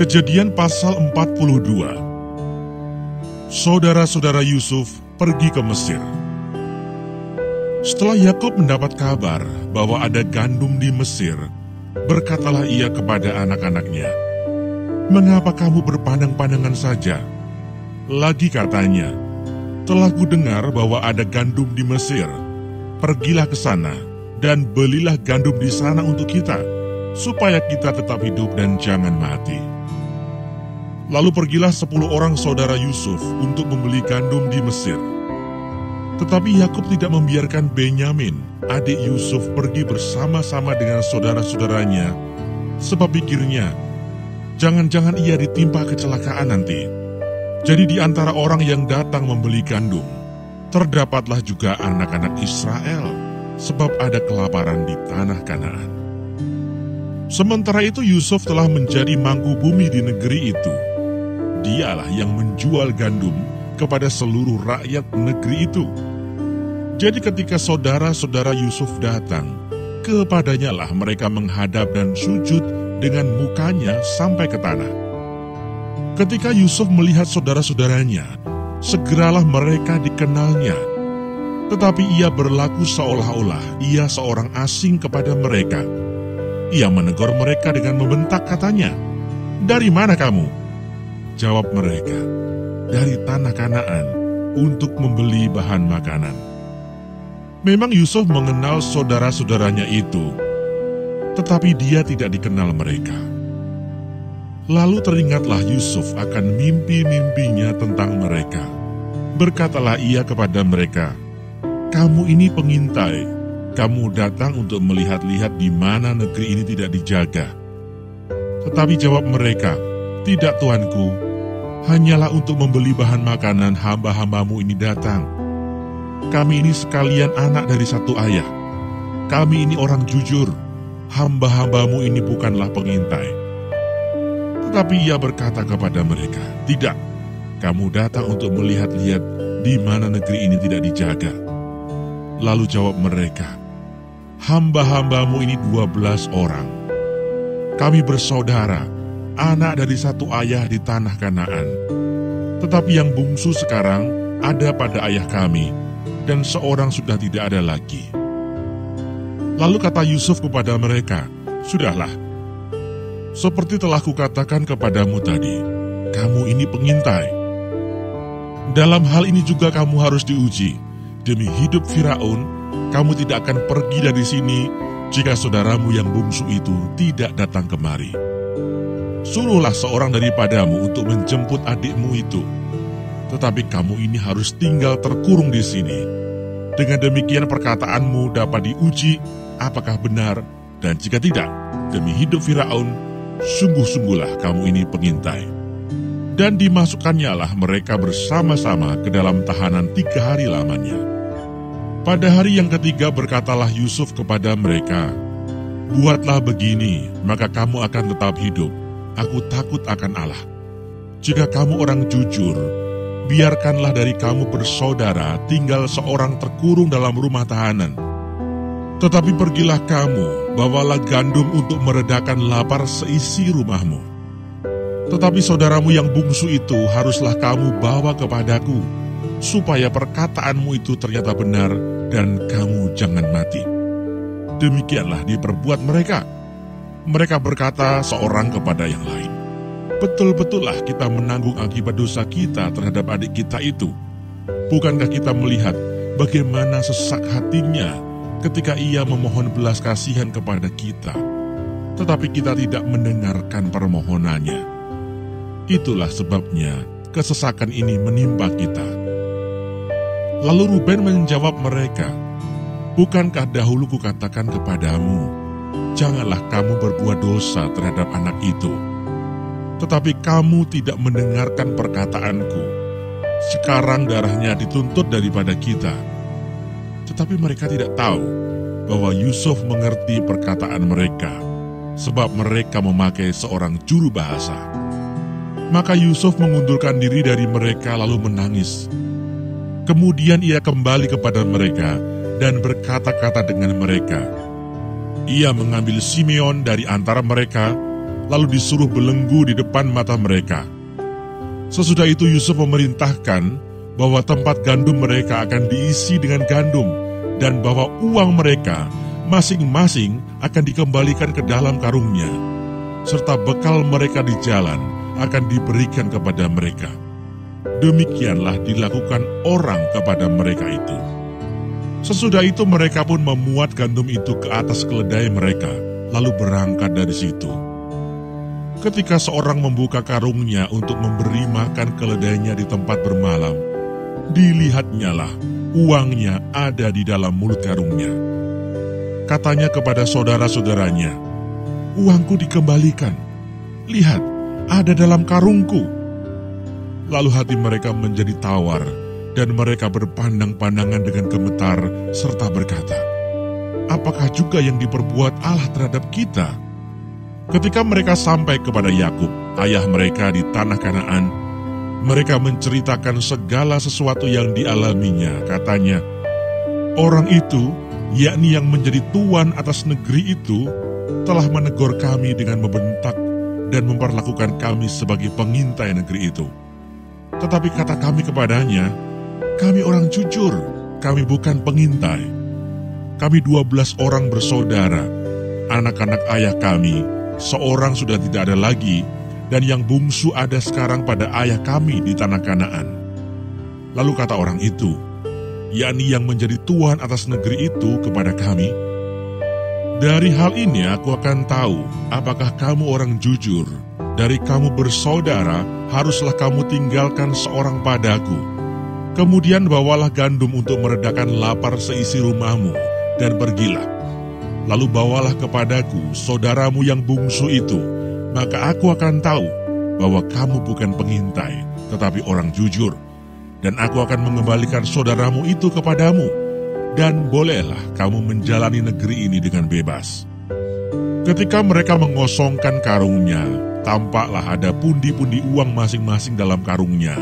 Kejadian pasal 42. Saudara-saudara Yusuf pergi ke Mesir. Setelah Yakub mendapat kabar bahwa ada gandum di Mesir, berkatalah ia kepada anak-anaknya, "Mengapa kamu berpandang-pandangan saja?" Lagi katanya, "Telah kudengar bahwa ada gandum di Mesir. Pergilah ke sana dan belilah gandum di sana untuk kita, supaya kita tetap hidup dan jangan mati." Lalu pergilah 10 orang saudara Yusuf untuk membeli gandum di Mesir. Tetapi Yakub tidak membiarkan Benyamin, adik Yusuf, pergi bersama-sama dengan saudara-saudaranya, sebab pikirnya, jangan-jangan ia ditimpa kecelakaan nanti. Jadi di antara orang yang datang membeli gandum, terdapatlah juga anak-anak Israel, sebab ada kelaparan di tanah Kanaan. Sementara itu Yusuf telah menjadi mangku bumi di negeri itu. Dialah yang menjual gandum kepada seluruh rakyat negeri itu. Jadi ketika saudara-saudara Yusuf datang, kepadanya lah mereka menghadap dan sujud dengan mukanya sampai ke tanah. Ketika Yusuf melihat saudara-saudaranya, segeralah mereka dikenalnya. Tetapi ia berlaku seolah-olah ia seorang asing kepada mereka. Ia menegur mereka dengan membentak, katanya, "Dari mana kamu?" Jawab mereka, "Dari tanah Kanaan untuk membeli bahan makanan." Memang Yusuf mengenal saudara-saudaranya itu, tetapi dia tidak dikenal mereka. Lalu teringatlah Yusuf akan mimpi-mimpinya tentang mereka. Berkatalah ia kepada mereka, "Kamu ini pengintai, kamu datang untuk melihat-lihat di mana negeri ini tidak dijaga." Tetapi jawab mereka, "Tidak, tuanku, hanyalah untuk membeli bahan makanan hamba-hambamu ini datang. Kami ini sekalian anak dari satu ayah. Kami ini orang jujur, hamba-hambamu ini bukanlah pengintai." Tetapi ia berkata kepada mereka, "Tidak, kamu datang untuk melihat-lihat di mana negeri ini tidak dijaga." Lalu jawab mereka, "Hamba-hambamu ini 12 orang. Kami bersaudara, anak dari satu ayah di tanah Kanaan. Tetapi yang bungsu sekarang ada pada ayah kami, dan seorang sudah tidak ada lagi." Lalu kata Yusuf kepada mereka, "Sudahlah, seperti telah kukatakan kepadamu tadi, kamu ini pengintai. Dalam hal ini juga kamu harus diuji. Demi hidup Firaun, kamu tidak akan pergi dari sini jika saudaramu yang bungsu itu tidak datang kemari. Suruhlah seorang daripadamu untuk menjemput adikmu itu. Tetapi kamu ini harus tinggal terkurung di sini. Dengan demikian perkataanmu dapat diuji apakah benar, dan jika tidak, demi hidup Firaun, sungguh-sungguhlah kamu ini pengintai." Dan dimasukkannya lah mereka bersama-sama ke dalam tahanan 3 hari lamanya. Pada hari yang ketiga berkatalah Yusuf kepada mereka, "Buatlah begini, maka kamu akan tetap hidup. Aku takut akan Allah. Jika kamu orang jujur, biarkanlah dari kamu bersaudara tinggal seorang terkurung dalam rumah tahanan. Tetapi pergilah kamu, bawalah gandum untuk meredakan lapar seisi rumahmu. Tetapi saudaramu yang bungsu itu haruslah kamu bawa kepadaku, supaya perkataanmu itu ternyata benar dan kamu jangan mati." Demikianlah diperbuat mereka. Mereka berkata seorang kepada yang lain, "Betul-betullah kita menanggung akibat dosa kita terhadap adik kita itu. Bukankah kita melihat bagaimana sesak hatinya ketika ia memohon belas kasihan kepada kita, tetapi kita tidak mendengarkan permohonannya. Itulah sebabnya kesesakan ini menimpa kita." Lalu Ruben menjawab mereka, "Bukankah dahulu kukatakan kepadamu, janganlah kamu berbuat dosa terhadap anak itu? Tetapi kamu tidak mendengarkan perkataanku. Sekarang darahnya dituntut daripada kita." Tetapi mereka tidak tahu bahwa Yusuf mengerti perkataan mereka, sebab mereka memakai seorang juru bahasa. Maka Yusuf mengundurkan diri dari mereka lalu menangis. Kemudian ia kembali kepada mereka dan berkata-kata dengan mereka. Ia mengambil Simeon dari antara mereka, lalu disuruh belenggu di depan mata mereka. Sesudah itu Yusuf memerintahkan bahwa tempat gandum mereka akan diisi dengan gandum dan bahwa uang mereka masing-masing akan dikembalikan ke dalam karungnya, serta bekal mereka di jalan akan diberikan kepada mereka. Demikianlah dilakukan orang kepada mereka itu. Sesudah itu mereka pun memuat gandum itu ke atas keledai mereka, lalu berangkat dari situ. Ketika seorang membuka karungnya untuk memberi makan keledainya di tempat bermalam, dilihatnyalah uangnya ada di dalam mulut karungnya. Katanya kepada saudara-saudaranya, "Uangku dikembalikan. Lihat, ada dalam karungku." Lalu hati mereka menjadi tawar, dan mereka berpandang-pandangan dengan gemetar, serta berkata, "Apakah juga yang diperbuat Allah terhadap kita?" Ketika mereka sampai kepada Yakub, ayah mereka di tanah Kanaan, mereka menceritakan segala sesuatu yang dialaminya. Katanya, "Orang itu, yakni yang menjadi tuan atas negeri itu, telah menegur kami dengan membentak dan memperlakukan kami sebagai pengintai negeri itu. Tetapi kata kami kepadanya, 'Kami orang jujur, kami bukan pengintai. Kami 12 orang bersaudara, anak-anak ayah kami, seorang sudah tidak ada lagi, dan yang bungsu ada sekarang pada ayah kami di tanah Kanaan.' Lalu kata orang itu, yakni yang menjadi tuan atas negeri itu, kepada kami, 'Dari hal ini aku akan tahu apakah kamu orang jujur. Dari kamu bersaudara, haruslah kamu tinggalkan seorang padaku. Kemudian bawalah gandum untuk meredakan lapar seisi rumahmu, dan pergilah. Lalu bawalah kepadaku saudaramu yang bungsu itu, maka aku akan tahu bahwa kamu bukan pengintai, tetapi orang jujur. Dan aku akan mengembalikan saudaramu itu kepadamu, dan bolehlah kamu menjalani negeri ini dengan bebas.' Ketika mereka mengosongkan karungnya, tampaklah ada pundi-pundi uang masing-masing dalam karungnya.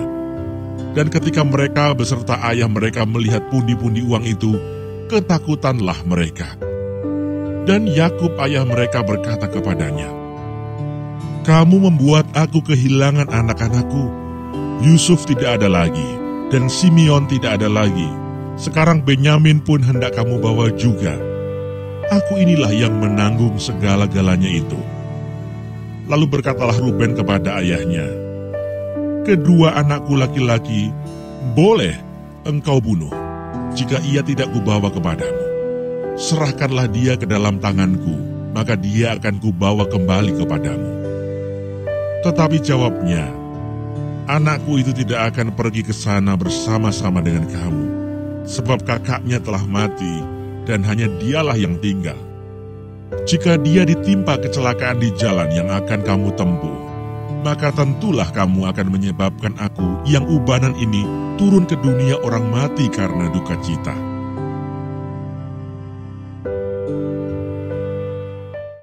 Dan ketika mereka beserta ayah mereka melihat pundi-pundi uang itu, ketakutanlah mereka. Dan Yakub ayah mereka berkata kepadanya, 'Kamu membuat aku kehilangan anak-anakku. Yusuf tidak ada lagi, dan Simeon tidak ada lagi. Sekarang Benyamin pun hendak kamu bawa juga. Aku inilah yang menanggung segala-galanya itu.' Lalu berkatalah Ruben kepada ayahnya, 'Kedua anakku laki-laki boleh engkau bunuh, jika ia tidak kubawa kepadamu. Serahkanlah dia ke dalam tanganku, maka dia akan kubawa kembali kepadamu.' Tetapi jawabnya, 'Anakku itu tidak akan pergi ke sana bersama-sama dengan kamu, sebab kakaknya telah mati, dan hanya dialah yang tinggal. Jika dia ditimpa kecelakaan di jalan yang akan kamu tempuh, maka tentulah kamu akan menyebabkan aku yang ubanan ini turun ke dunia orang mati karena duka cita.'